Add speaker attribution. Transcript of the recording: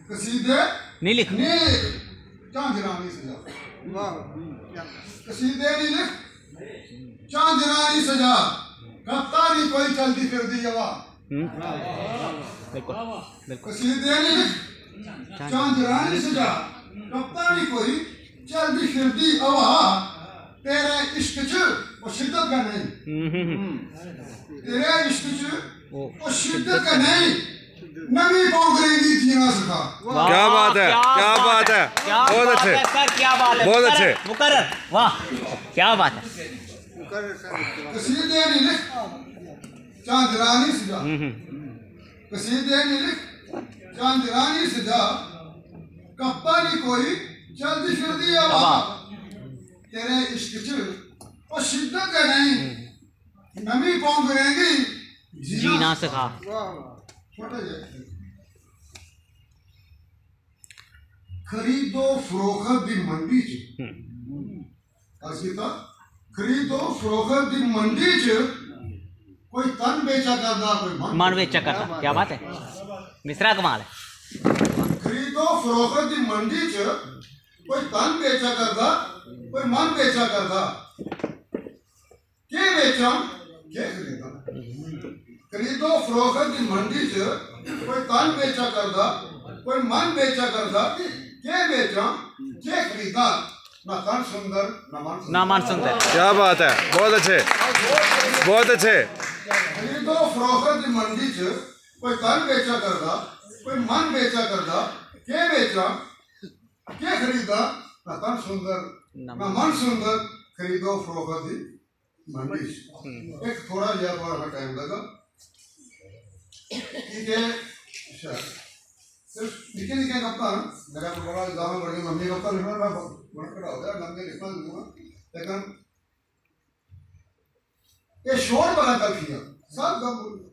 Speaker 1: कसीदे
Speaker 2: नहीं लिख
Speaker 1: झांझरानी सजा कसीदे नहीं लिख झांझरानी सजा कफ्ता नहीं कोई चलती फिरती हवा कसीदे नहीं लिख झांझरानी सजा कफ्ता नहीं कोई चलती फिरती हवा तेरे इश्क च वो शिद्दत का नहीं तेरे इश्क च वो शिद्दत का नहीं नवी पोंगरेगी जीना सिखा।
Speaker 3: क्या बात है, क्या बात है, बहुत अच्छे
Speaker 2: सर, क्या बात है,
Speaker 3: बहुत अच्छे
Speaker 2: मुकर्रर, वाह क्या बात है।
Speaker 1: कसीदे नहीं लिख झांझरानी सजा कसीदे नहीं लिख झांझरानी सजा कफ्ता नहीं कोई चलती फिरती हवा तेरे इश्क च वो शिद्दत है नहीं नमी पोंगरेगी
Speaker 2: जीना सिखा।
Speaker 1: खरीदो फरोख्त दी मंडी च खरीदो फरोख्त दी मंडी च कोई तन बेचा करदा कोई
Speaker 2: मन बेचा करदा। क्या बात है, मिश्रा कमाल है।
Speaker 1: खरीदो फरोख्त दी मंडी च कोई तन बेचा करदा कोई मन बेचा करदा के बेचा के खरीदा खरीदो फरोख्त दी मंडी च कोई तन बेचा करदा कोई मन बेचा करदा के बेचा के खरीदा ना तन सुंदर ना मन
Speaker 2: सुंदर।
Speaker 3: क्या बात है, बहुत अच्छे बहुत अच्छे।
Speaker 1: खरीदो फरोख्त दी मंडी च कोई तन बेचा करदा कोई मन बेचा करदा के बेचा के खरीदा ना तन सुंदर ना मन सुंदर खरीदो फरोख्त दी मंडी च। एक थोड़ा टाइम लगा ठीक है। सिर्फ निके निके कप्तान मेरा तो बड़ा इल्जाम है बड़ी मम्मी कप्तान लिखना मैं बड़ा कड़ा होता है नंगे लिखना दूंगा लेकिन ये शोर बना कर किया सब गम